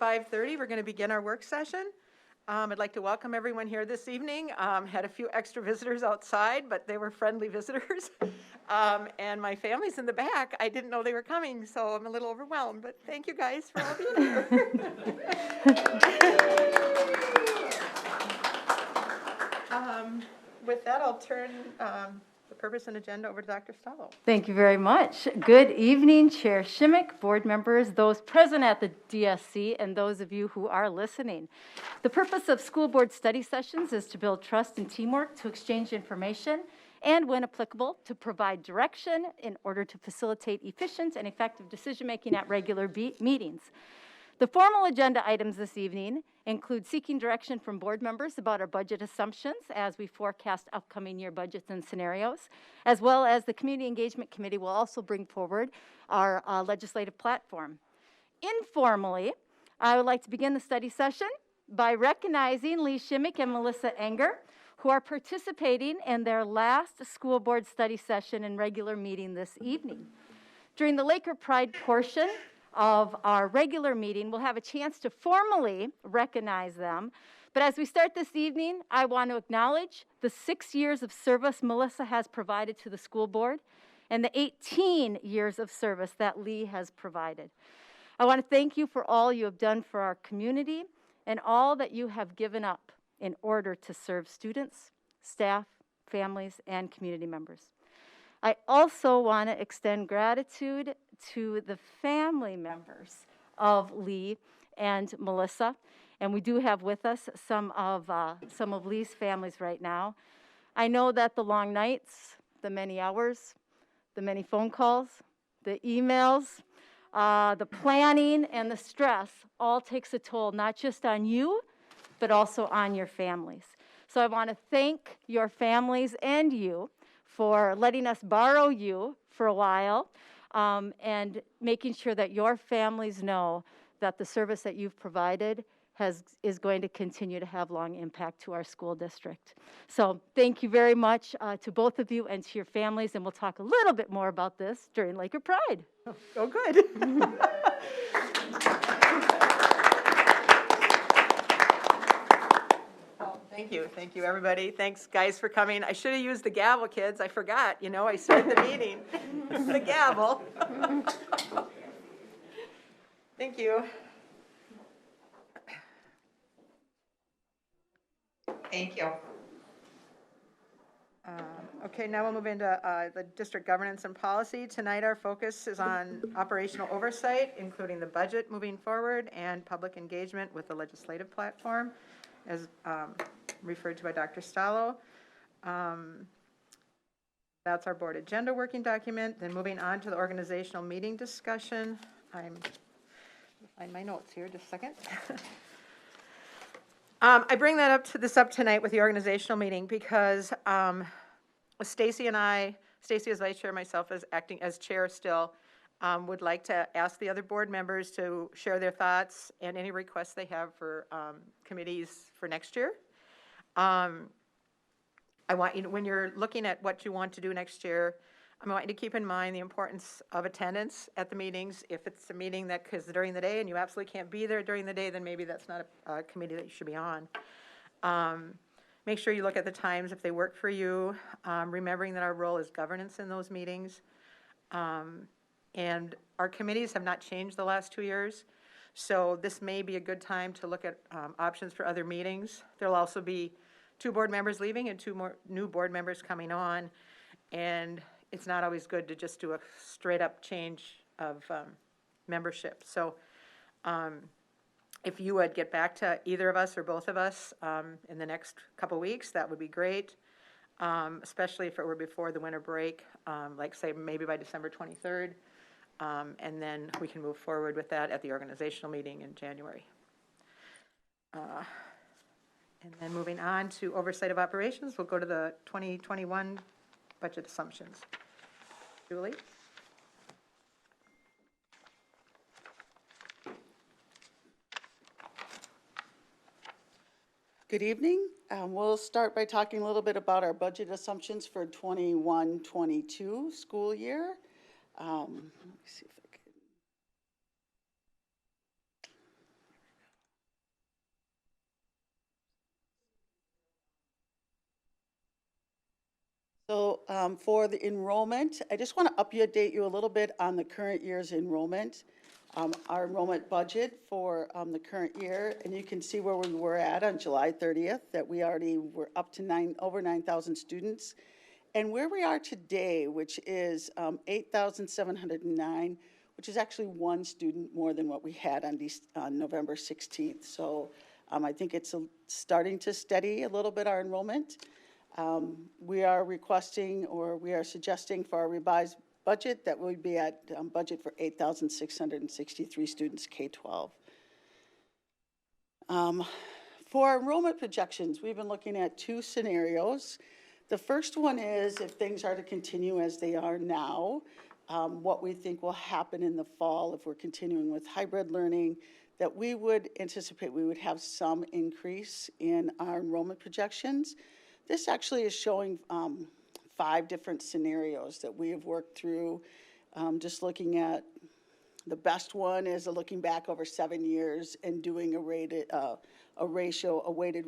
5:30. We're going to begin our work session. I'd like to welcome everyone here this evening. Had a few extra visitors outside, but they were friendly visitors. And my family's in the back. I didn't know they were coming, so I'm a little overwhelmed, but thank you guys for all being here. With that, I'll turn the purpose and agenda over to Dr. Stallo. Thank you very much. Good evening, Chair Shimmick, board members, those present at the DSC, and those of you who are listening. The purpose of school board study sessions is to build trust and teamwork, to exchange information, and when applicable, to provide direction in order to facilitate efficient and effective decision-making at regular meetings. The formal agenda items this evening include seeking direction from board members about our budget assumptions as we forecast upcoming year budgets and scenarios, as well as the Community Engagement Committee will also bring forward our legislative platform. Informally, I would like to begin the study session by recognizing Lee Shimmick and Melissa Enger, who are participating in their last school board study session and regular meeting this evening. During the Laker Pride portion of our regular meeting, we'll have a chance to formally recognize them. But as we start this evening, I want to acknowledge the 6 years of service Melissa has provided to the school board and the 18 years of service that Lee has provided. I want to thank you for all you have done for our community and all that you have given up in order to serve students, staff, families, and community members. I also want to extend gratitude to the family members of Lee and Melissa, and we do have with us some of Lee's families right now. I know that the long nights, the many hours, the many phone calls, the emails, the planning, and the stress all takes a toll, not just on you, but also on your families. So I want to thank your families and you for letting us borrow you for a while and making sure that your families know that the service that you've provided is going to continue to have long impact to our school district. So thank you very much to both of you and to your families, and we'll talk a little bit more about this during Laker Pride. Oh, good. Thank you, everybody. Thanks, guys, for coming. I should have used the gavel, kids. I forgot. You know, I started the meeting. The gavel. Thank you. Thank you. Okay, now we'll move into the district governance and policy. Tonight our focus is on operational oversight, including the budget moving forward and public engagement with the legislative platform, as referred to by Dr. Stallo. That's our board agenda working document. Then moving on to the organizational meeting discussion. I'll find my notes here, just a second. I bring that up tonight with the organizational meeting because Stacy and I, Stacy as vice chair, myself as acting as chair still, would like to ask the other board members to share their thoughts and any requests they have for committees for next year. I want you to, when you're looking at what you want to do next year, I want you to keep in mind the importance of attendance at the meetings. If it's a meeting that is during the day and you absolutely can't be there during the day, then maybe that's not a committee that you should be on. Make sure you look at the times if they work for you, remembering that our role is governance in those meetings. And our committees have not changed the last 2 years, so this may be a good time to look at options for other meetings. There'll also be 2 board members leaving and 2 more new board members coming on, and it's not always good to just do a straight up change of membership. So if you would get back to either of us or both of us in the next couple weeks, that would be great, especially if it were before the winter break, like say maybe by December 23rd. And then we can move forward with that at the organizational meeting in January. And then moving on to oversight of operations, we'll go to the 2021 budget assumptions. Julie? Good evening. We'll start by talking a little bit about our budget assumptions for 21-22 school year. Let me see if I can. So for the enrollment, I just want to update you a little bit on the current year's enrollment. Our enrollment budget for the current year, and you can see where we were at on July 30th, that we already were up to over 9,000 students. And where we are today, which is 8,709, which is actually one student more than what we had on November 16th. So I think it's starting to steady a little bit our enrollment. We are requesting, or we are suggesting for our revised budget that we'll be at budget for 8,663 students K-12. For our enrollment projections, we've been looking at two scenarios. The first one is if things are to continue as they are now, what we think will happen in the fall if we're continuing with hybrid learning, that we would anticipate we would have some increase in our enrollment projections. This actually is showing 5 different scenarios that we have worked through, just looking at the best one is looking back over 7 years and doing a weighted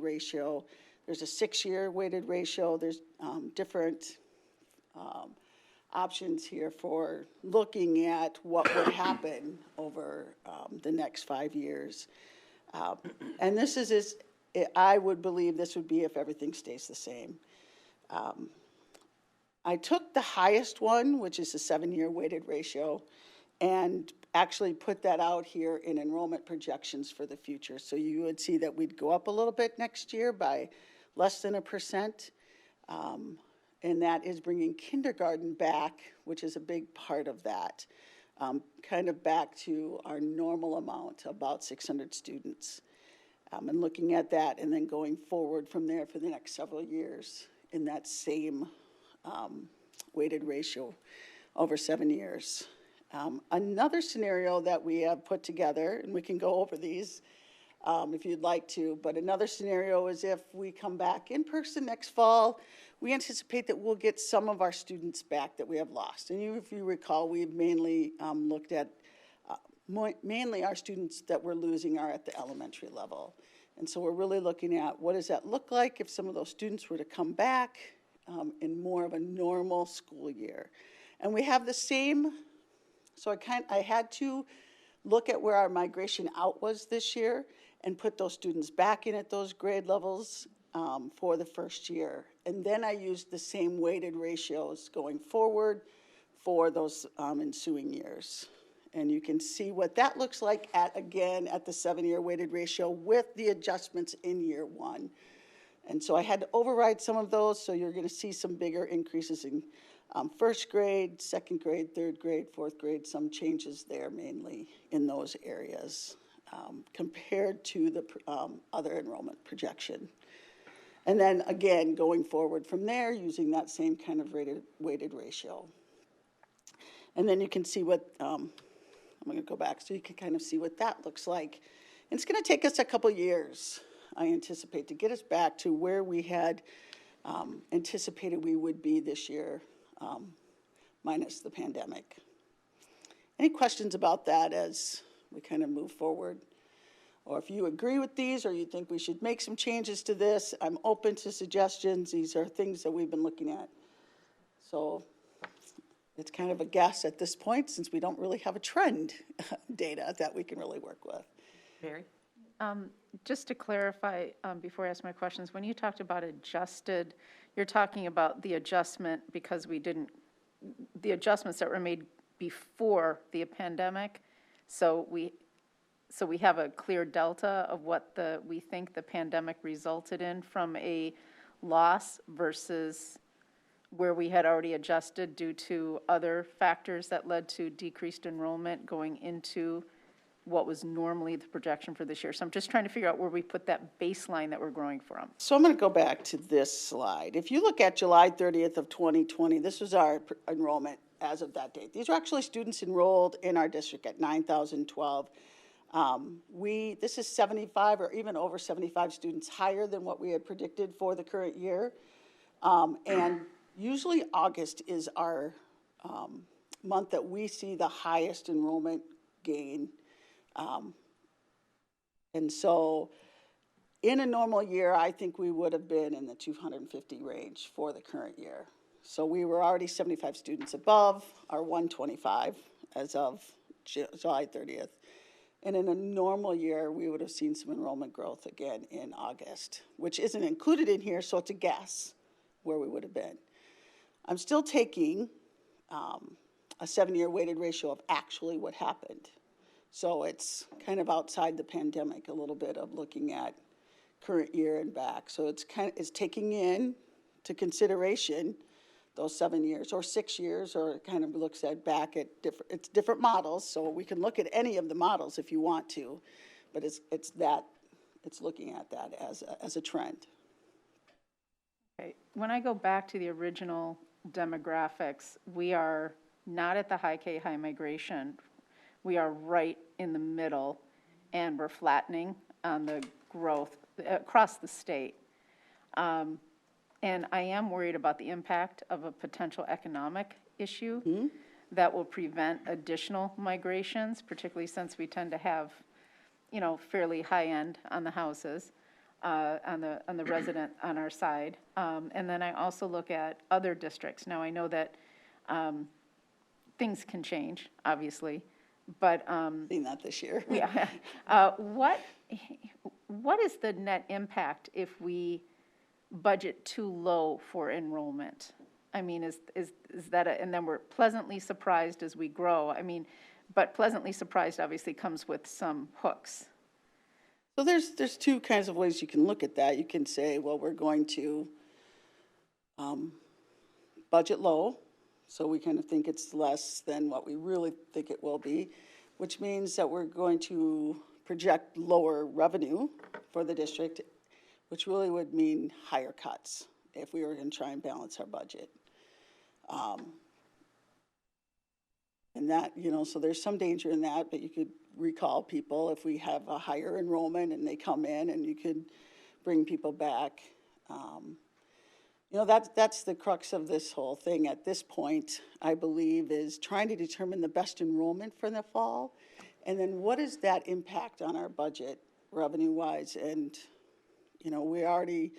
ratio. There's a 6-year weighted ratio. There's different options here for looking at what would happen over the next 5 years. And this is, I would believe this would be if everything stays the same. I took the highest one, which is the 7-year weighted ratio, and actually put that out here in enrollment projections for the future. So you would see that we'd go up a little bit next year by less than 1%. And that is bringing kindergarten back, which is a big part of that, kind of back to our normal amount, about 600 students. And looking at that and then going forward from there for the next several years in that same weighted ratio over 7 years. Another scenario that we have put together, and we can go over these if you'd like to, but another scenario is if we come back in person next fall, we anticipate that we'll get some of our students back that we have lost. And if you recall, we've mainly looked at, mainly our students that we're losing are at the elementary level. And so we're really looking at what does that look like if some of those students were to come back in more of a normal school year. And we have the same, so I had to look at where our migration out was this year and put those students back in at those grade levels for the first year. And then I used the same weighted ratios going forward for those ensuing years. And you can see what that looks like again at the 7-year weighted ratio with the adjustments in year 1. And so I had to override some of those, so you're going to see some bigger increases in first grade, second grade, third grade, fourth grade, some changes there mainly in those areas compared to the other enrollment projection. And then again, going forward from there, using that same kind of weighted ratio. And then you can see what, I'm going to go back so you can kind of see what that looks like. And it's going to take us a couple years, I anticipate, to get us back to where we had anticipated we would be this year, minus the pandemic. Any questions about that as we kind of move forward? Or if you agree with these or you think we should make some changes to this, I'm open to suggestions. These are things that we've been looking at. So it's kind of a guess at this point since we don't really have a trend data that we can really work with. Mary? Just to clarify, before I ask my questions, when you talked about adjusted, you're talking about the adjustment because the adjustments that were made before the pandemic. So we have a clear delta of what we think the pandemic resulted in from a loss versus where we had already adjusted due to other factors that led to decreased enrollment going into what was normally the projection for this year. So I'm just trying to figure out where we put that baseline that we're growing from. So I'm going to go back to this slide. If you look at July 30th of 2020, this was our enrollment as of that date. These are actually students enrolled in our district at 9,012. This is 75 or even over 75 students higher than what we had predicted for the current year. And usually August is our month that we see the highest enrollment gain. And so in a normal year, I think we would have been in the 250 range for the current year. So we were already 75 students above our 125 as of July 30th. And in a normal year, we would have seen some enrollment growth again in August, which isn't included in here, so it's a guess where we would have been. I'm still taking a 7-year weighted ratio of actually what happened. So it's kind of outside the pandemic, a little bit of looking at current year and back. So it's taking in to consideration those 7 years or 6 years, or it kind of looks at back at different models. So we can look at any of the models if you want to, but it's looking at that as a trend. Okay. When I go back to the original demographics, we are not at the high K, high migration. We are right in the middle, and we're flattening on the growth across the state. And I am worried about the impact of a potential economic issue that will prevent additional migrations, particularly since we tend to have, fairly high end on the houses, on the resident on our side. And then I also look at other districts. Now, I know that things can change, obviously, but Seen that this year. yeah. What is the net impact if we budget too low for enrollment? I mean, is that and then we're pleasantly surprised as we grow. I mean, but pleasantly surprised obviously comes with some hooks. So there's two kinds of ways you can look at that. You can say, well, we're going to budget low, so we kind of think it's less than what we really think it will be, which means that we're going to project lower revenue for the district, which really would mean higher cuts if we were going to try and balance our budget. And that, so there's some danger in that, but you could recall people if we have a higher enrollment and they come in, and you could bring people back. That's the crux of this whole thing at this point, I believe, is trying to determine the best enrollment for the fall, and then what is that impact on our budget revenue-wise. And we already,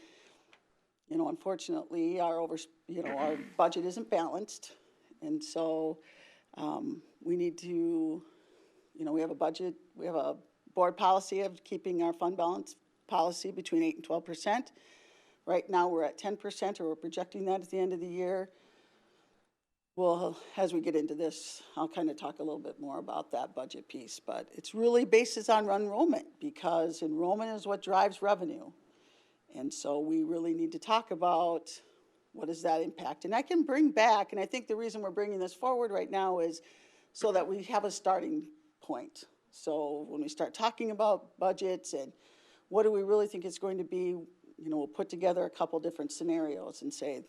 unfortunately, our budget isn't balanced, and so we need to, we have a budget, we have a board policy of keeping our fund balance policy between 8 and 12%. Right now, we're at 10%, or we're projecting that at the end of the year. Well, as we get into this, I'll kind of talk a little bit more about that budget piece, but it's really basis on enrollment, because enrollment is what drives revenue. And so we really need to talk about what is that impact. And I can bring back, and I think the reason we're bringing this forward right now is so that we have a starting point. So when we start talking about budgets and what do we really think it's going to be, we'll put together a couple different scenarios and say,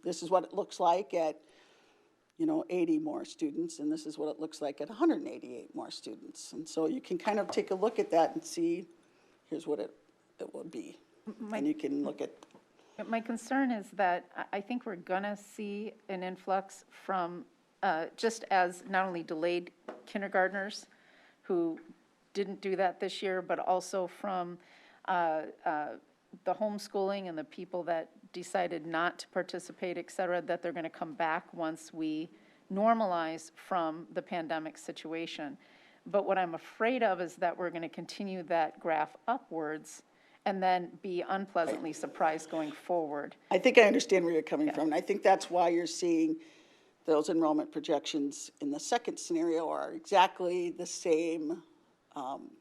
this is what it looks like at, 80 more students, and this is what it looks like at 188 more students. And so you can kind of take a look at that and see, here's what it would be. And you can look at. My concern is that I think we're gonna see an influx from, just as not only delayed kindergartners who didn't do that this year, but also from the homeschooling and the people that decided not to participate, et cetera, that they're going to come back once we normalize from the pandemic situation. But what I'm afraid of is that we're going to continue that graph upwards and then be unpleasantly surprised going forward. I think I understand where you're coming from, and I think that's why you're seeing those enrollment projections in the second scenario are exactly the same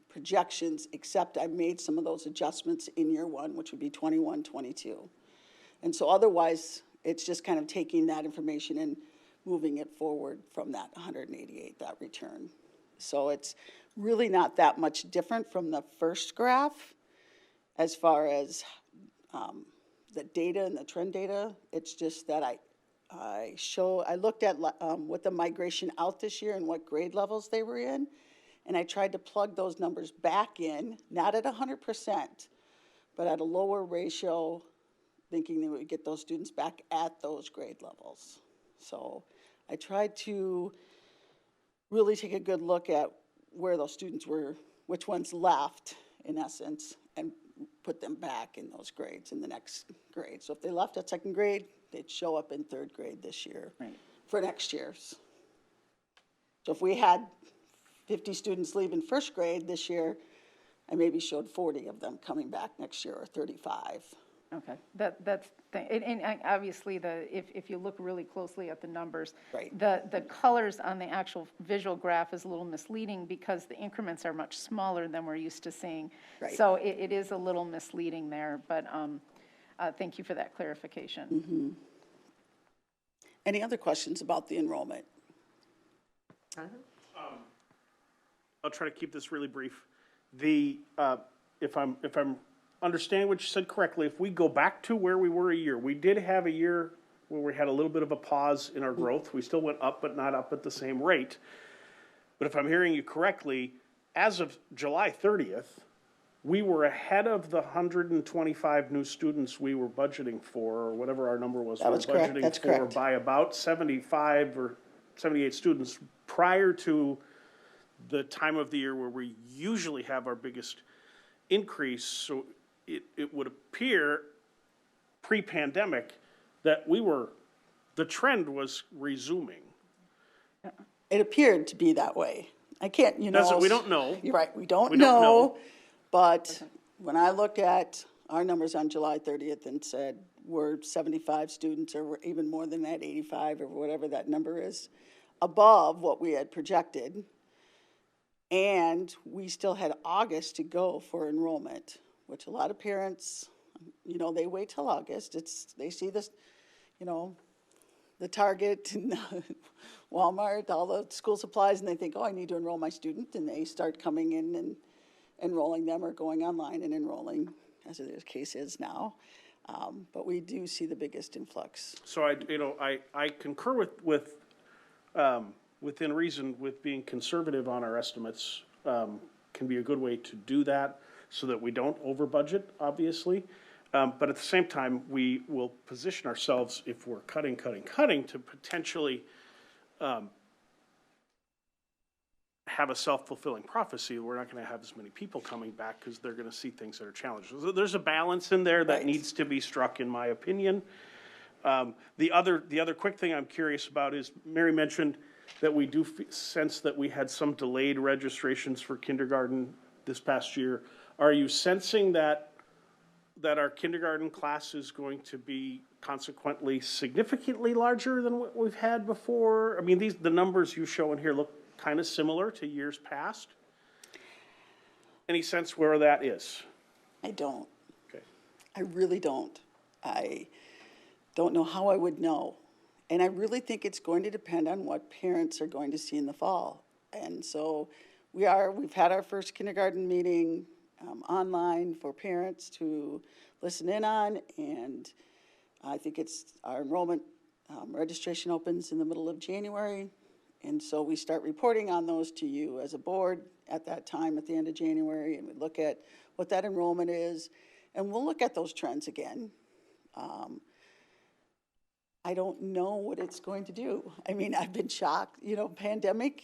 projections, except I made some of those adjustments in year one, which would be 21, 22. And so otherwise, it's just kind of taking that information and moving it forward from that 188, that return. So it's really not that much different from the first graph as far as the data and the trend data. It's just that I looked at what the migration out this year and what grade levels they were in, and I tried to plug those numbers back in, not at 100%, but at a lower ratio, thinking that we would get those students back at those grade levels. So I tried to really take a good look at where those students were, which ones left, in essence, and put them back in those grades in the next grade. So if they left at second grade, they'd show up in third grade this year for next year's. So if we had 50 students leaving first grade this year, I maybe showed 40 of them coming back next year, or 35. Okay, and obviously if you look really closely at the numbers, Right. the colors on the actual visual graph is a little misleading because the increments are much smaller than we're used to seeing. Right. So it is a little misleading there, but thank you for that clarification. Any other questions about the enrollment? I'll try to keep this really brief. If I'm understanding what you said correctly, if we go back to where we were a year, we did have a year where we had a little bit of a pause in our growth. We still went up, but not up at the same rate. But if I'm hearing you correctly, as of July 30th, we were ahead of the 125 new students we were budgeting for, or whatever our number was. That was correct. That's correct. By about 75 or 78 students prior to the time of the year where we usually have our biggest increase. So it would appear pre-pandemic that the trend was resuming. It appeared to be that way. I can't, We don't know. You're right, we don't We don't know. But when I look at our numbers on July 30th and said we're 75 students, or we're even more than that, 85 or whatever that number is, above what we had projected, and we still had August to go for enrollment, which a lot of parents, they wait till August. They see this, the Target and Walmart, all the school supplies, and they think, oh, I need to enroll my student, and they start coming in and enrolling them, or going online and enrolling, as the case is now. But we do see the biggest influx. So I concur with within reason with being conservative on our estimates, can be a good way to do that so that we don't over budget, obviously. But at the same time, we will position ourselves, if we're cutting, to potentially have a self-fulfilling prophecy. We're not going to have as many people coming back because they're going to see things that are challenging. So there's a balance in there that Right. needs to be struck, in my opinion. The other quick thing I'm curious about is Mary mentioned that we do sense that we had some delayed registrations for kindergarten this past year. Are you sensing that our kindergarten class is going to be consequently significantly larger than what we've had before? I mean, the numbers you show in here look kind of similar to years past. Any sense where that is? I don't. Okay. I really don't. I don't know how I would know. And I really think it's going to depend on what parents are going to see in the fall. And so we've had our first kindergarten meeting online for parents to listen in on, and I think our enrollment registration opens in the middle of January. And so we start reporting on those to you as a board at that time, at the end of January, and we look at what that enrollment is, and we'll look at those trends again. I don't know what it's going to do. I mean, I've been shocked, pandemic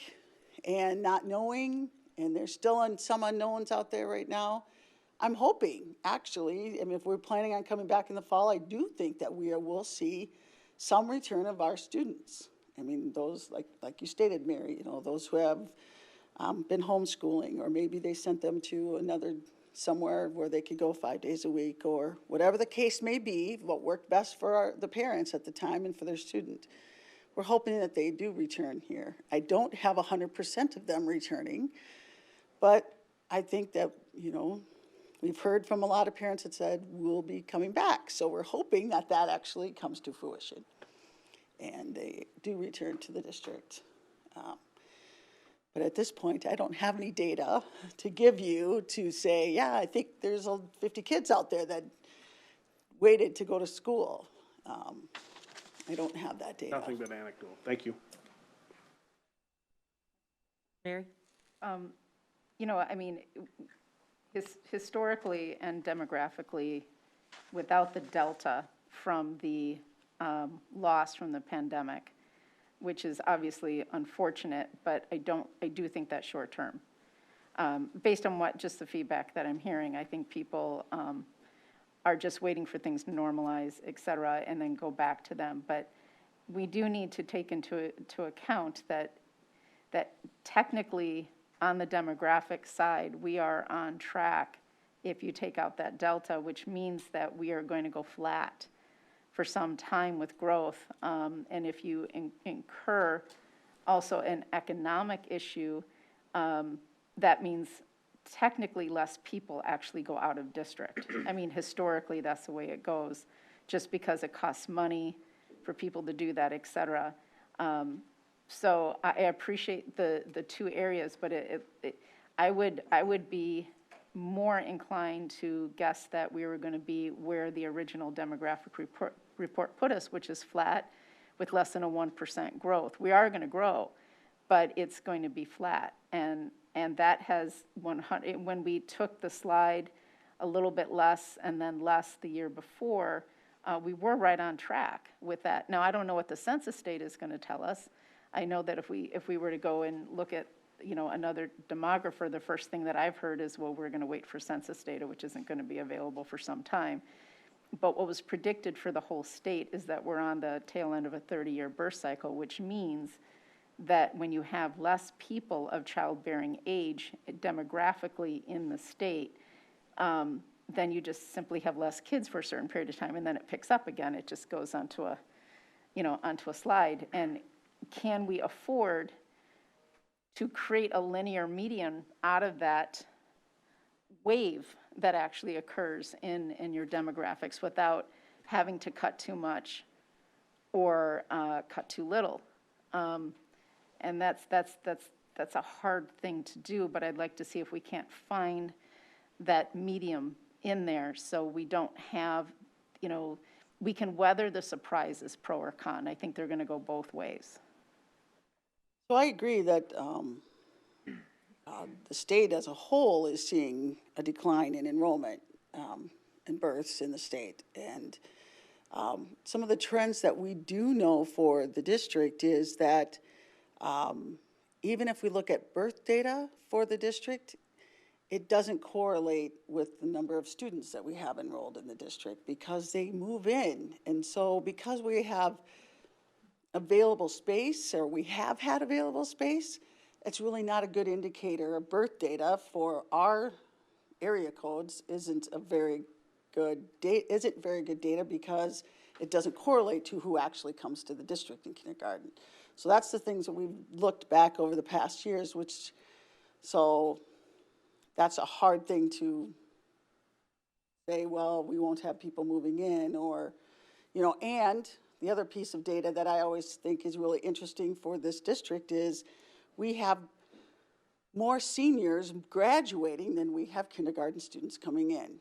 and not knowing, and there's still some unknowns out there right now. I'm hoping, actually, if we're planning on coming back in the fall, I do think that will see some return of our students. I mean, those, like you stated, Mary, those who have been homeschooling, or maybe they sent them to somewhere where they could go 5 days a week, or whatever the case may be, what worked best for the parents at the time and for their student. We're hoping that they do return here. I don't have 100% of them returning, but I think that, we've heard from a lot of parents that said, we'll be coming back. So we're hoping that actually comes to fruition, and they do return to the district. But at this point, I don't have any data to give you to say, yeah, I think there's 50 kids out there that waited to go to school. I don't have that data. Nothing but anecdotal. Thank you. Mary? Historically and demographically, without the delta from the loss from the pandemic, which is obviously unfortunate, but I do think that's short term. based on just the feedback that I'm hearing, I think people are just waiting for things to normalize, et cetera, and then go back to them. But we do need to take into account that technically, on the demographic side, we are on track if you take out that delta, which means that we are going to go flat for some time with growth. And if you incur also an economic issue, that means technically less people actually go out of district. I mean, historically, that's the way it goes, just because it costs money for people to do that, et cetera. So I appreciate the two areas, but I would be more inclined to guess that we were going to be where the original demographic report put us, which is flat with less than a 1% growth. We are going to grow, but it's going to be flat. And that has 100, when we took the slide a little bit less and then less the year before, we were right on track with that. Now, I don't know what the census data is going to tell us. I know that if we were to go and look at, another demographer, the first thing that I've heard is, well, we're going to wait for census data, which isn't going to be available for some time. But what was predicted for the whole state is that we're on the tail end of a 30-year birth cycle, which means that when you have less people of childbearing age demographically in the state, then you just simply have less kids for a certain period of time, and then it picks up again. It just goes onto a slide. And can we afford to create a linear median out of that wave that actually occurs in your demographics without having to cut too much or cut too little? And that's a hard thing to do, but I'd like to see if we can't find that medium in there so we don't have, we can weather the surprises, pro or con. I think they're going to go both ways. So I agree that the state as a whole is seeing a decline in enrollment and births in the state. And some of the trends that we do know for the district is that even if we look at birth data for the district, it doesn't correlate with the number of students that we have enrolled in the district because they move in. And so because we have available space, or we have had available space, it's really not a good indicator of birth data for our area codes. Isn't very good data because it doesn't correlate to who actually comes to the district in kindergarten. So that's the things that we've looked back over the past years, so that's a hard thing to say, well, we won't have people moving in, or, and the other piece of data that I always think is really interesting for this district is we have more seniors graduating than we have kindergarten students coming in.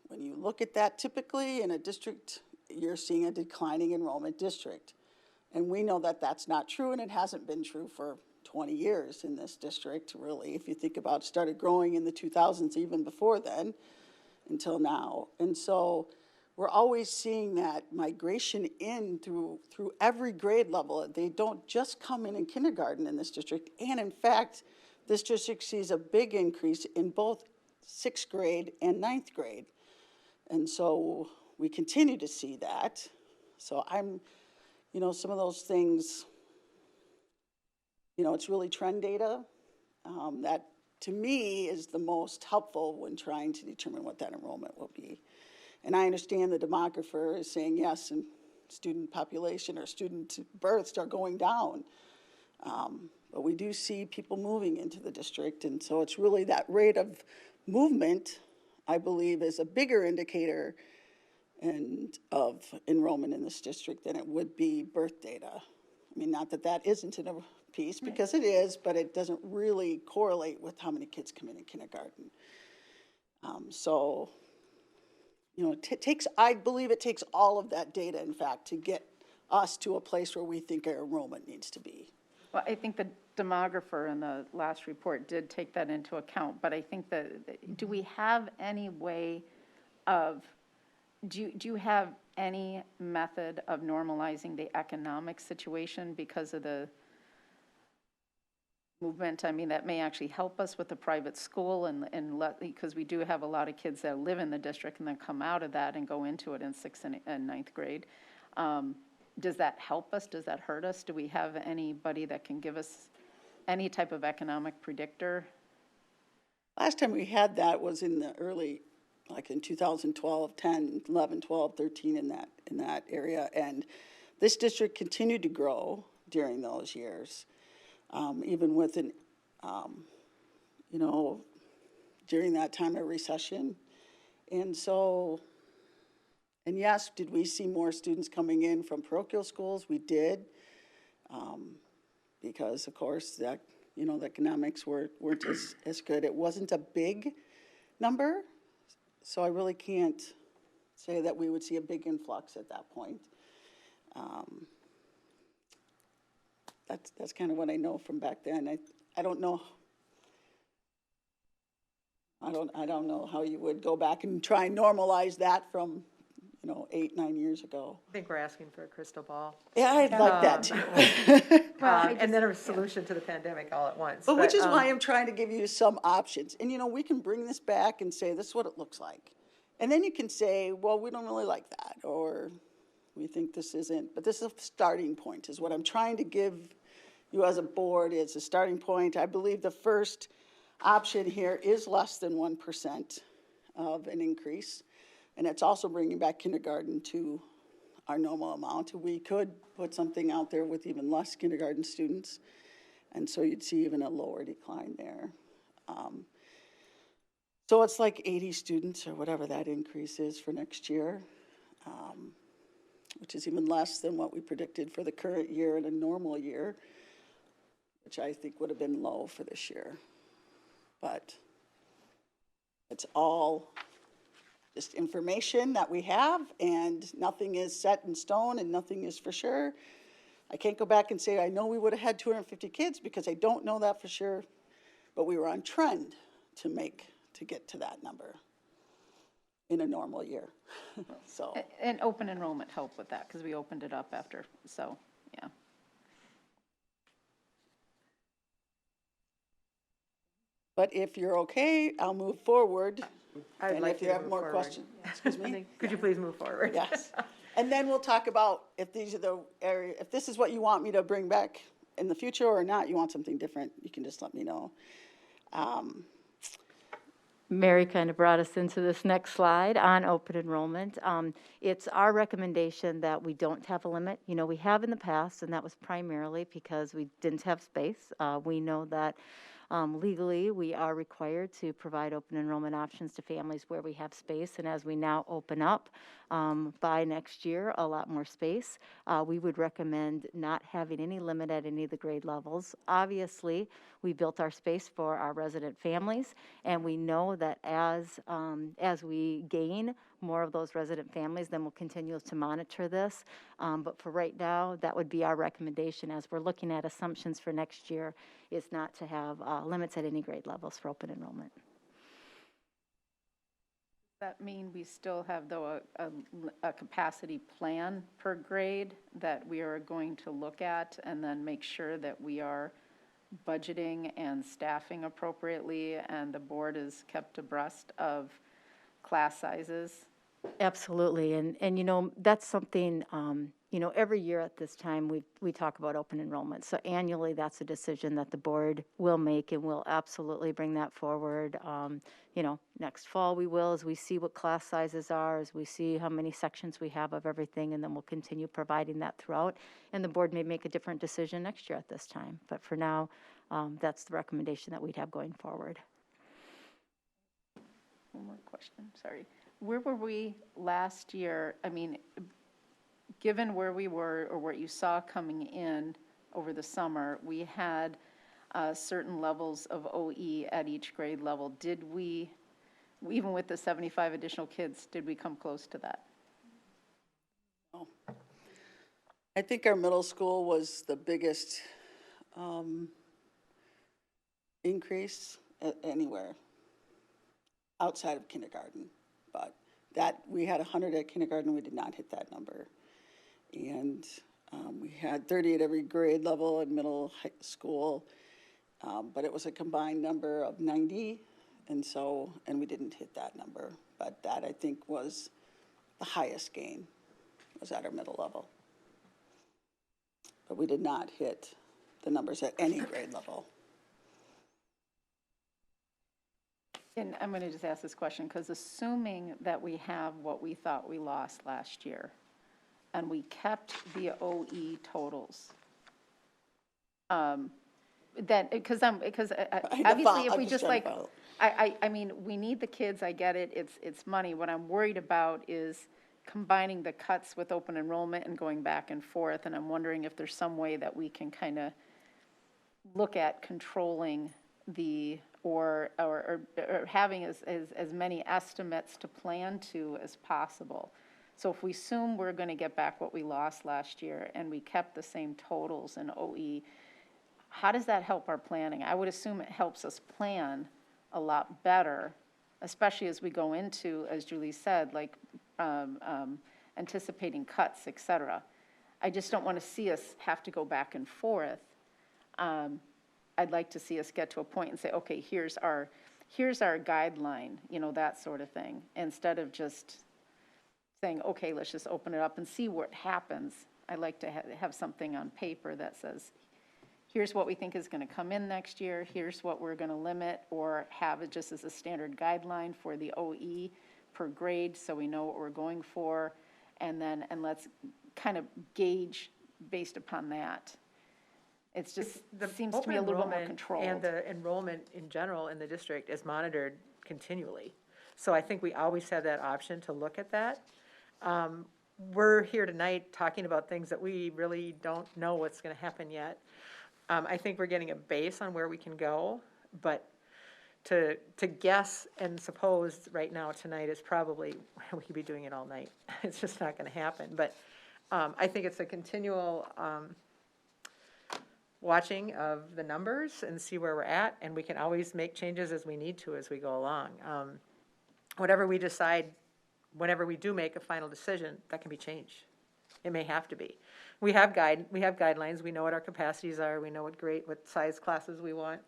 When you look at that, typically in a district, you're seeing a declining enrollment district. And we know that that's not true, and it hasn't been true for 20 years in this district, really. If you think about it, started growing in the 2000s, even before then, until now. And so we're always seeing that migration in through every grade level. They don't just come in kindergarten in this district. And in fact, this district sees a big increase in both 6th grade and 9th grade. And so we continue to see that. So I'm, some of those things, it's really trend data that to me is the most helpful when trying to determine what that enrollment will be. And I understand the demographer is saying yes, and student population or student births are going down. But we do see people moving into the district, and so it's really that rate of movement, I believe, is a bigger indicator of enrollment in this district than it would be birth data. I mean, not that that isn't in a piece, because it is, but it doesn't really correlate with how many kids come in kindergarten. I believe it takes all of that data, in fact, to get us to a place where we think our enrollment needs to be. Well, I think the demographer in the last report did take that into account, but I think that, do we have any way of, do you have any method of normalizing the economic situation because of the movement, I mean, that may actually help us with the private school because we do have a lot of kids that live in the district and then come out of that and go into it in 6th and 9th grade. Does that help us? Does that hurt us? Do we have anybody that can give us any type of economic predictor? Last time we had that was in the early, like in 2012, 10, 11, 12, 13, in that area. And this district continued to grow during those years, even with during that time of recession. And so, and yes, did we see more students coming in from parochial schools? We did, because of course that, the economics weren't as good. It wasn't a big number, so I really can't say that we would see a big influx at that point. That's kind of what I know from back then. I don't know. I don't know how you would go back and try and normalize that from 8, 9 years ago. I think we're asking for a crystal ball. Yeah, I'd like that too. And then a solution to the pandemic all at once. But which is why I'm trying to give you some options. And, we can bring this back and say, this is what it looks like. And then you can say, well, we don't really like that, or we think this isn't. But this is a starting point, is what I'm trying to give you as a board, is a starting point. I believe the first option here is less than 1% of an increase. And it's also bringing back kindergarten to our normal amount. We could put something out there with even less kindergarten students, and so you'd see even a lower decline there. So it's like 80 students or whatever that increase is for next year, which is even less than what we predicted for the current year in a normal year, which I think would have been low for this year. But it's all just information that we have, and nothing is set in stone and nothing is for sure. I can't go back and say, I know we would have had 250 kids, because I don't know that for sure, but we were on trend to get to that number in a normal year. So. And open enrollment helped with that, because we opened it up after, so, yeah. But if you're okay, I'll move forward. I'd And like if you to have move more forward. questions, excuse me? Could you please move forward? Yes. And then we'll talk about if these are the area, if this is what you want me to bring back in the future or not, you want something different, you can just let me know. Mary kind of brought us into this next slide on open enrollment. It's our recommendation that we don't have a limit. We have in the past, and that was primarily because we didn't have space. We know that legally, we are required to provide open enrollment options to families where we have space, and as we now open up by next year, a lot more space, we would recommend not having any limit at any of the grade levels. Obviously, we built our space for our resident families, and we know that as we gain more of those resident families, then we'll continue to monitor this. But for right now, that would be our recommendation as we're looking at assumptions for next year, is not to have limits at any grade levels for open enrollment. Does that mean we still have, though, a capacity plan per grade that we are going to look at, and then make sure that we are budgeting and staffing appropriately, and the board is kept abreast of class sizes? Absolutely, and that's something, every year at this time, we talk about open enrollment. So annually, that's a decision that the board will make, and we'll absolutely bring that forward. Next fall we will, as we see what class sizes are, as we see how many sections we have of everything, and then we'll continue providing that throughout. And the board may make a different decision next year at this time. But for now, that's the recommendation that we'd have going forward. One more question, sorry. Where were we last year? I mean, given where we were or what you saw coming in over the summer, we had certain levels of OE at each grade level. Did we, even with the 75 additional kids, did we come close to that? Oh. I think our middle school was the biggest increase anywhere outside of kindergarten. But that, we had 100 at kindergarten, we did not hit that number. And we had 30 at every grade level in middle school. But it was a combined number of 90, and we didn't hit that number. But that, I think, was the highest gain, was at our middle level. But we did not hit the numbers at any grade level. And I'm going to just ask this question, because assuming that we have what we thought we lost last year, and we kept the OE totals, that, because obviously if we just like, I mean, we need the kids, I get it, it's money. What I'm worried about is combining the cuts with open enrollment and going back and forth, and I'm wondering if there's some way that we can kind of look at controlling the, or having as many estimates to plan to as possible. So if we assume we're going to get back what we lost last year and we kept the same totals in OE, how does that help our planning? I would assume it helps us plan a lot better, especially as we go into, as Julie said, like anticipating cuts, et cetera. I just don't want to see us have to go back and forth. I'd like to see us get to a point and say, okay, here's our guideline, you know, that sort of thing, instead of just saying, okay, let's just open it up and see what happens. I like to have something on paper that says, here's what we think is going to come in next year, here's what we're going to limit, or have it just as a standard guideline for the OE per grade so we know what we're going for, and let's kind of gauge based upon that. It's just, seems to me a little bit more controlled. And the enrollment in general in the district is monitored continually. So I think we always have that option to look at that. We're here tonight talking about things that we really don't know what's going to happen yet. I think we're getting a base on where we can go, but to guess and suppose right now tonight is probably, we could be doing it all night. It's just not going to happen. But I think it's a continual watching of the numbers and see where we're at, and we can always make changes as we need to as we go along. Whatever we decide, whenever we do make a final decision, that can be changed. It may have to be. We have guidelines. We know what our capacities are. We know what size classes we want,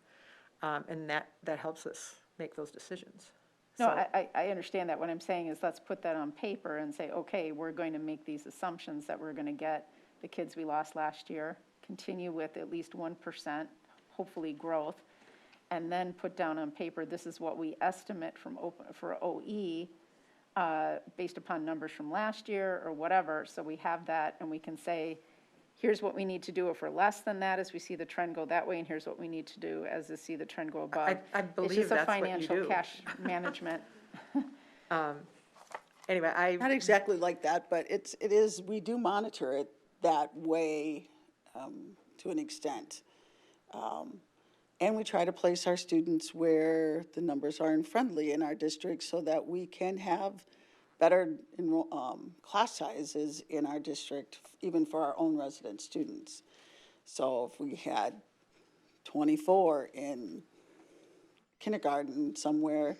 and that helps us make those decisions. No, I understand that. What I'm saying is let's put that on paper and say, okay, we're going to make these assumptions that we're going to get the kids we lost last year, continue with at least 1%, hopefully growth, and then put down on paper, this is what we estimate for OE based upon numbers from last year or whatever. So we have that, and we can say, here's what we need to do if we're less than that as we see the trend go that way, and here's what we need to do as we see the trend go above. I believe that's what you do. It's just a financial cash management. Anyway, Not exactly like that, but it is, we do monitor it that way to an extent. And we try to place our students where the numbers are friendly in our district so that we can have better class sizes in our district, even for our own resident students. So if we had 24 in kindergarten somewhere,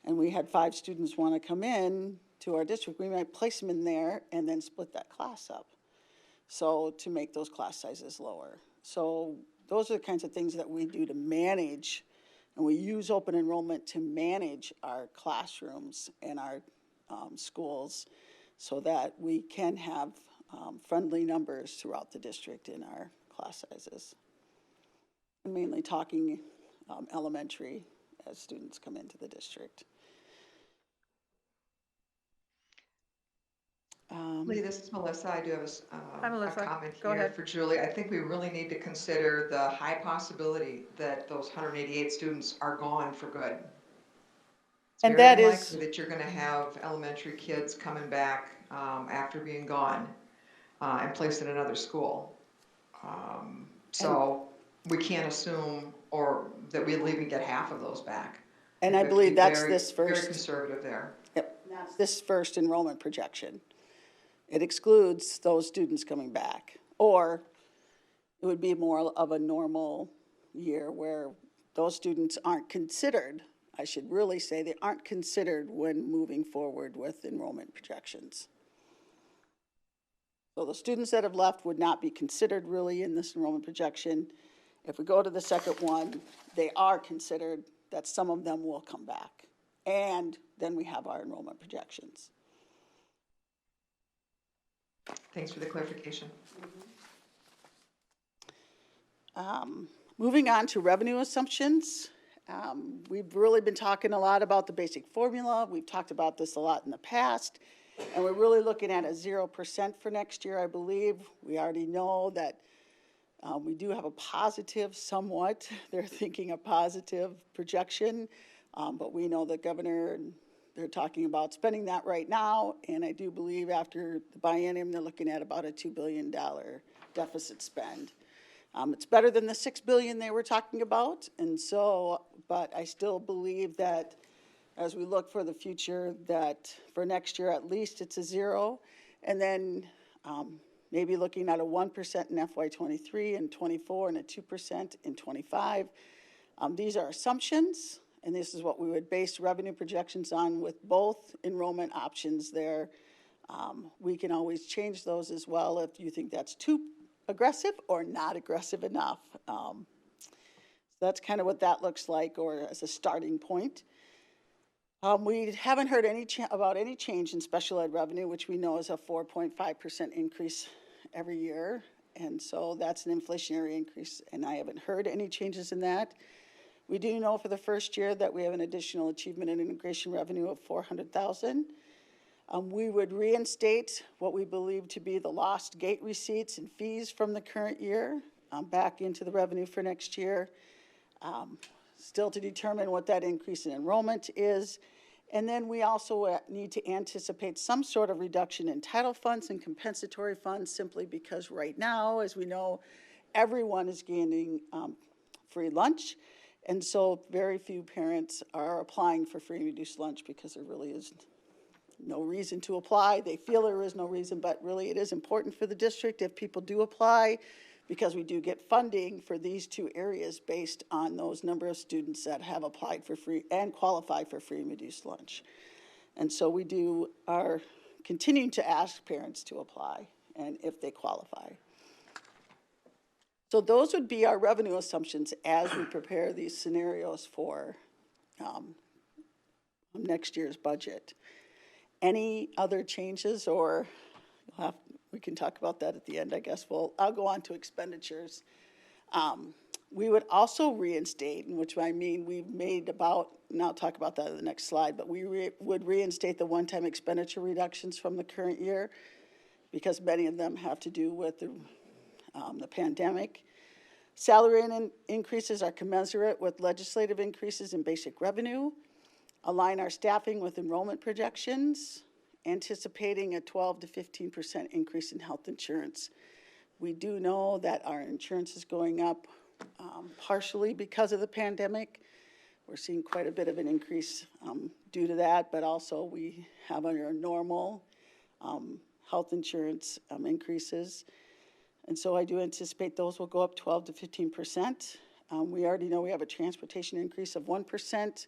and we had 5 students want to come in to our district, we might place them in there and then split that class up. So to make those class sizes lower. So those are the kinds of things that we do to manage, and we use open enrollment to manage our classrooms and our schools so that we can have friendly numbers throughout the district in our class sizes. I'm mainly talking elementary as students come into the district. Lee, this is Melissa. I do have Hi, a Melissa. comment Go here ahead. for Julie. I think we really need to consider the high possibility that those 188 students are gone for good. It's And very that is unlikely that you're going to have elementary kids coming back after being gone and placed in another school. So we can't assume that we'll even get half of those back. And I believe that's very, this first. Very conservative there. Yep, that's this first enrollment projection. It excludes those students coming back. Or it would be more of a normal year where those students aren't considered. I should really say they aren't considered when moving forward with enrollment projections. So the students that have left would not be considered really in this enrollment projection. If we go to the second one, they are considered that some of them will come back. And then we have our enrollment projections. Thanks for the clarification. Moving on to revenue assumptions. We've really been talking a lot about the basic formula. We've talked about this a lot in the past. And we're really looking at a 0% for next year, I believe. We already know that we do have a positive somewhat. They're thinking a positive projection. But we know the governor, they're talking about spending that right now. And I do believe after the biennium, they're looking at about a $2 billion deficit spend. It's better than the $6 billion they were talking about. And so, but I still believe that as we look for the future, that for next year at least it's a 0. And then maybe looking at a 1% in FY23 and 24 and a 2% in 25. These are assumptions, and this is what we would base revenue projections on with both enrollment options there. We can always change those as well if you think that's too aggressive or not aggressive enough. So that's kind of what that looks like, or as a starting point. We haven't heard about any change in special ed revenue, which we know is a 4.5% increase every year. And so that's an inflationary increase, and I haven't heard any changes in that. We do know for the first year that we have an additional achievement and integration revenue of $400,000. We would reinstate what we believe to be the lost gate receipts and fees from the current year back into the revenue for next year. Still to determine what that increase in enrollment is. And then we also need to anticipate some sort of reduction in title funds and compensatory funds, simply because right now, as we know, everyone is gaining free lunch. And so very few parents are applying for free and reduced lunch because there really is no reason to apply. They feel there is no reason, but really it is important for the district if people do apply, because we do get funding for these two areas based on those number of students that have applied for free and qualified for free and reduced lunch. And so we are continuing to ask parents to apply and if they qualify. So those would be our revenue assumptions as we prepare these scenarios for next year's budget. Any other changes, or we can talk about that at the end, I guess. I'll go on to expenditures. We would also reinstate, which I mean we've made about, and I'll talk about that in the next slide, but we would reinstate the one-time expenditure reductions from the current year, because many of them have to do with the pandemic. Salary increases are commensurate with legislative increases in basic revenue. Align our staffing with enrollment projections, anticipating a 12 to 15% increase in health insurance. We do know that our insurance is going up partially because of the pandemic. We're seeing quite a bit of an increase due to that, but also we have our normal health insurance increases. And so I do anticipate those will go up 12 to 15%. We already know we have a transportation increase of 1%.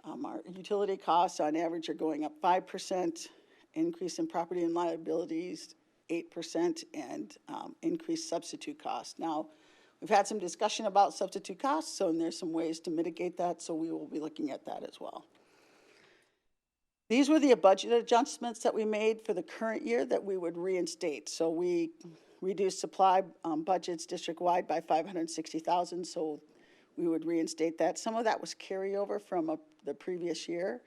Our utility costs on average are going up 5%, increase in property and liabilities 8%, and increased substitute costs. Now, we've had some discussion about substitute costs, so there's some ways to mitigate that, so we will be looking at that as well. These were the budget adjustments that we made for the current year that we would reinstate. So we reduced supply budgets district-wide by $560,000, so we would reinstate that. Some of that was carryover from the previous year,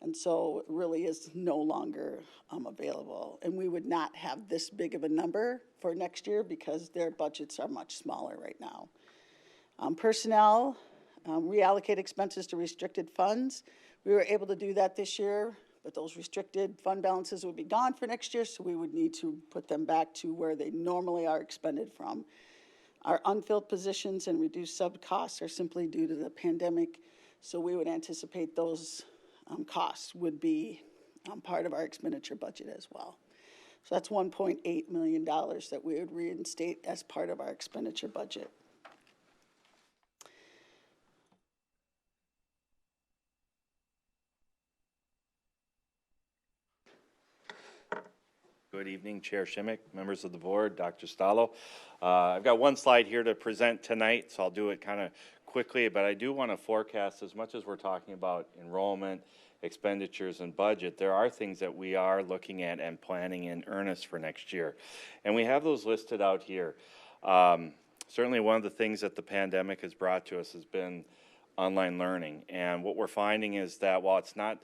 and so it really is no longer available. And we would not have this big of a number for next year because their budgets are much smaller right now. Personnel, reallocate expenses to restricted funds. We were able to do that this year, but those restricted fund balances would be gone for next year, so we would need to put them back to where they normally are expended from. Our unfilled positions and reduced sub costs are simply due to the pandemic, so we would anticipate those costs would be part of our expenditure budget as well. So that's $1.8 million that we would reinstate as part of our expenditure budget. Go Good evening, Chair Shimmick, members of the board, Dr. Stallo. I've got one slide here to present tonight, so I'll do it kind of quickly, but I do want to forecast, as much as we're talking about enrollment, expenditures, and budget, there are things that we are looking at and planning in earnest for next year. And we have those listed out here. Certainly one of the things that the pandemic has brought to us has been online learning. And what we're finding is that while it's not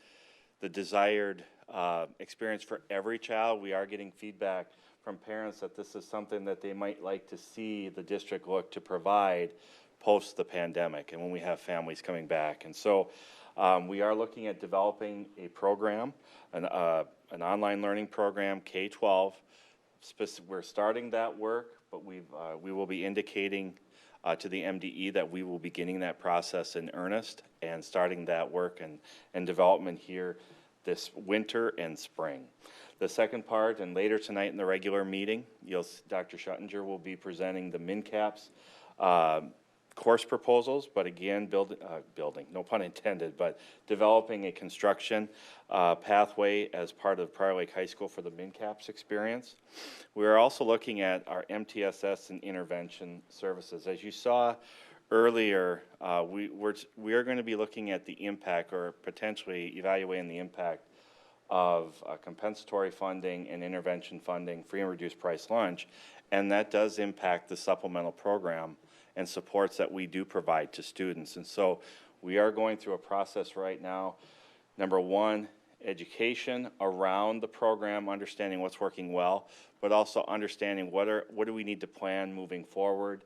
the desired experience for every child, we are getting feedback from parents that this is something that they might like to see the district look to provide post the pandemic and when we have families coming back. And so we are looking at developing a program, an online learning program, K-12. We're starting that work, but we will be indicating to the MDE that we will be beginning that process in earnest and starting that work and development here this winter and spring. The second part, and later tonight in the regular meeting, Dr. Schuttinger will be presenting the MinCaps course proposals, but again, building, no pun intended, but developing a construction pathway as part of Prior Lake High School for the MinCaps experience. We are also looking at our MTSS and intervention services. As you saw earlier, we are going to be looking at the impact, or potentially evaluating the impact of compensatory funding and intervention funding, free and reduced price lunch, and that does impact the supplemental program and supports that we do provide to students. And so we are going through a process right now. Number one, education around the program, understanding what's working well, but also understanding what do we need to plan moving forward,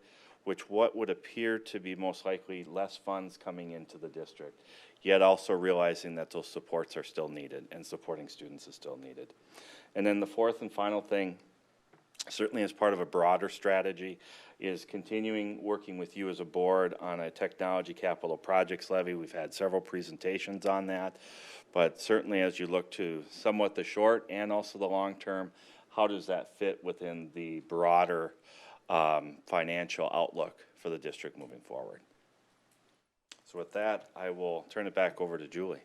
what would appear to be most likely less funds coming into the district, yet also realizing that those supports are still needed and supporting students is still needed. And then the fourth and final thing, certainly as part of a broader strategy, is continuing working with you as a board on a technology capital projects levy. We've had several presentations on that, but certainly as you look to somewhat the short and also the long term, how does that fit within the broader financial outlook for the district moving forward? So with that, I will turn it back over to Julie.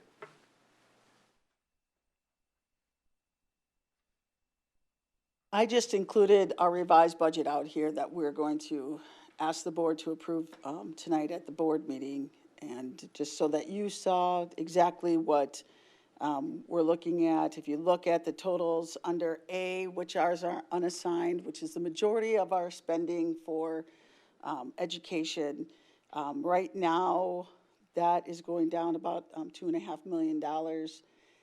I just included our revised budget out here that we're going to ask the board to approve tonight at the board meeting. And just so that you saw exactly what we're looking at. If you look at the totals under A, which ours are unassigned, which is the majority of our spending for education, right now that is going down about $2.5 million.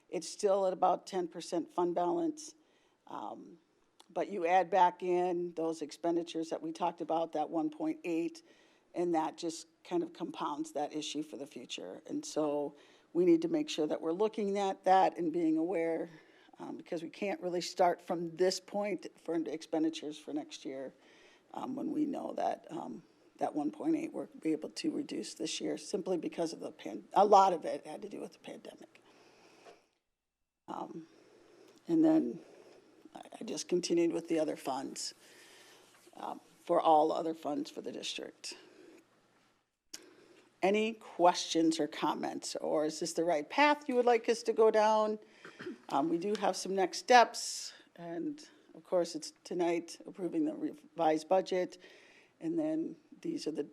It's still at about 10% fund balance. But you add back in those expenditures that we talked about, that 1.8, and that just kind of compounds that issue for the future. And so we need to make sure that we're looking at that and being aware, because we can't really start from this point for expenditures for next year when we know that that 1.8 we'll be able to reduce this year simply because of a lot of it had to do with the pandemic. And then I just continued with the other funds for all other funds for the district. Any questions or comments, or is this the right path you would like us to go down? We do have some next steps, and of course it's tonight approving the revised budget, and then these are the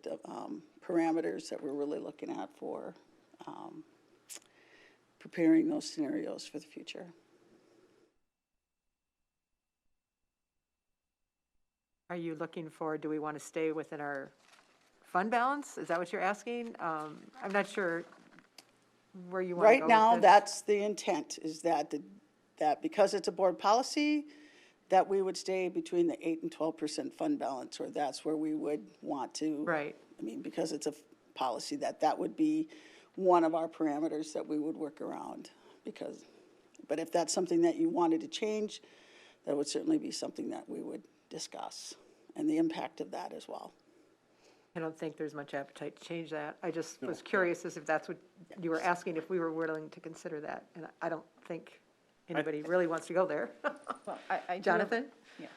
parameters that we're really looking at for preparing those scenarios for the future. Are you looking for, do we want to stay within our fund balance? Is that what you're asking? I'm not sure where you want to go Right now, with this. that's the intent, is that because it's a board policy, that we would stay between the 8 and 12% fund balance, or that's where we would want to. Right. I mean, because it's a policy, that would be one of our parameters that we would work around. But if that's something that you wanted to change, that would certainly be something that we would discuss, and the impact of that as well. I don't think there's much appetite to change that. I just was curious as if that's what you were asking, if we were willing to consider that. And I don't think anybody really wants to go there. Well, I Jonathan? Yeah.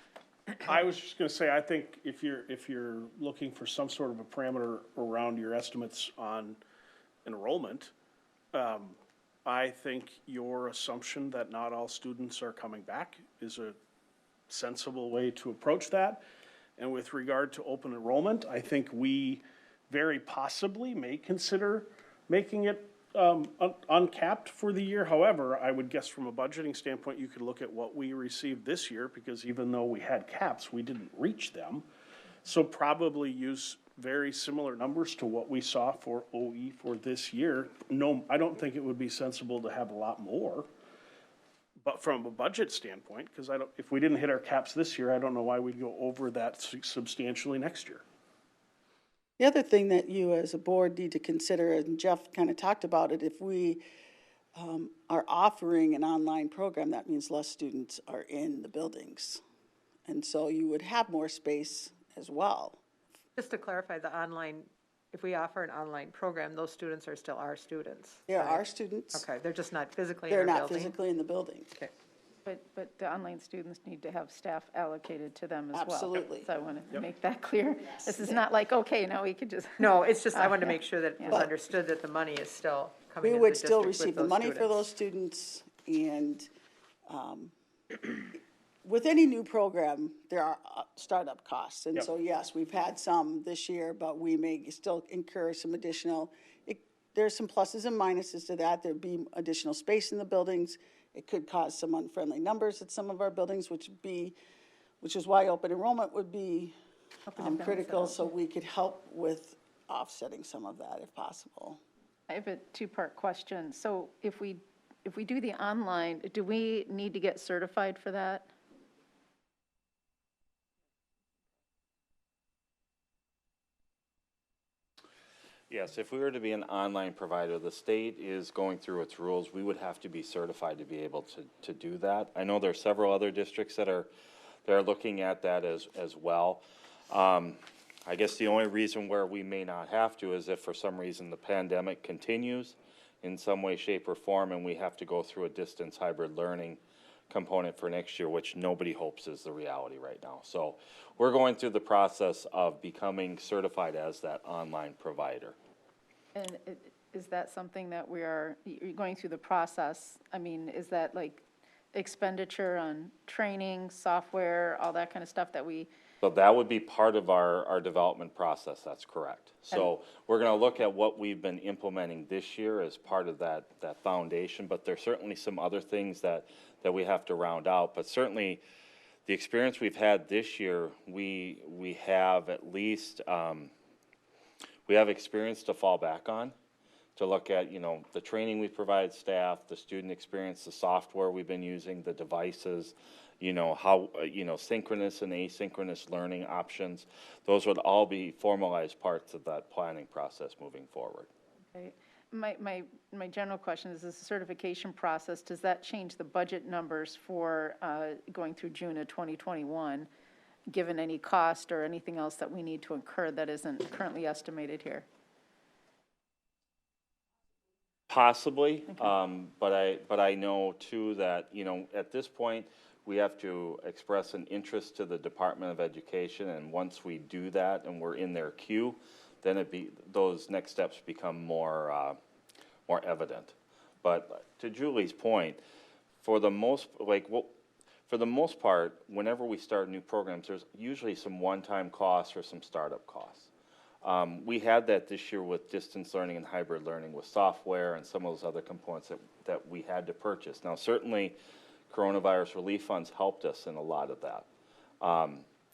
I was just going to say, I think if you're looking for some sort of a parameter around your estimates on enrollment, I think your assumption that not all students are coming back is a sensible way to approach that. And with regard to open enrollment, I think we very possibly may consider making it uncapped for the year. However, I would guess from a budgeting standpoint, you could look at what we received this year, because even though we had caps, we didn't reach them. So probably use very similar numbers to what we saw for OE for this year. No, I don't think it would be sensible to have a lot more. But from a budget standpoint, because if we didn't hit our caps this year, I don't know why we'd go over that substantially next year. The other thing that you as a board need to consider, and Jeff kind of talked about it, if we are offering an online program, that means less students are in the buildings. And so you would have more space as well. Just to clarify, the online, if we offer an online program, those students are still our students. There right? are students, Okay, they're just not physically in they're our not building? physically in the building. Okay. But the online students need to have staff allocated to them as well. Absolutely. So I want to make that clear. This is not like, okay, now we could just. No, it's just, I wanted to yeah. make sure that it was But understood that the money is still coming We into the would still district with receive the those money for students. those students, and with any new program, there are startup costs. And Yep. so, yes, we've had some this year, but we may still incur some additional, there's some pluses and minuses to that. There'd be additional space in the buildings. It could cause some unfriendly numbers at some of our buildings, which is why open enrollment would be critical, so we could help with offsetting some of that if possible. I have a two-part question. So if we do the online, do we need to get certified for that? Yes, if we were to be an online provider, the state is going through its rules. We would have to be certified to be able to do that. I know there are several other districts that are looking at that as well. I guess the only reason where we may not have to is if for some reason the pandemic continues in some way, shape, or form, and we have to go through a distance hybrid learning component for next year, which nobody hopes is the reality right now. So we're going through the process of becoming certified as that online provider. And is that something that you're going through the process? I mean, is that like expenditure on training, software, all that kind of stuff that we? So that would be part of our development process, that's correct. So we're gonna look at what we've been implementing this year as part of that foundation, but there's certainly some other things that we have to round out. But certainly, the experience we've had this year, we have at least, we have experience to fall back on, to look at, the training we provide staff, the student experience, the software we've been using, the devices, how, synchronous and asynchronous learning options. Those would all be formalized parts of that planning process moving forward. Okay. My general question is, this certification process, does that change the budget numbers for going through June of 2021, given any cost or anything else that we need to incur that isn't currently estimated here? Possibly, but I know too that, at this point, we have to express an interest to the Department of Education, and once we do that and we're in their queue, then those next steps become more evident. But to Julie's point, for the most part, whenever we start new programs, there's usually some one-time costs or some startup costs. We had that this year with distance learning and hybrid learning with software and some of those other components that we had to purchase. Now, certainly, coronavirus relief funds helped us in a lot of that.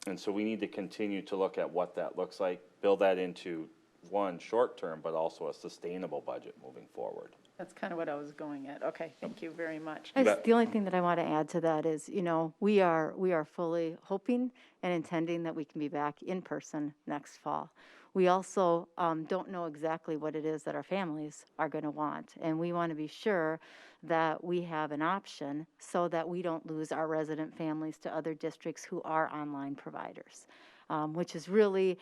And so we need to continue to look at what that looks like, build that into one short-term, but also a sustainable budget moving forward. That's kind of what I was going at. Okay, thank you very much. The only thing that I want to add to that is, we are fully hoping and intending that we can be back in person next fall. We also don't know exactly what it is that our families are going to want, and we want to be sure that we have an option so that we don't lose our resident families to other districts who are online providers, which is really,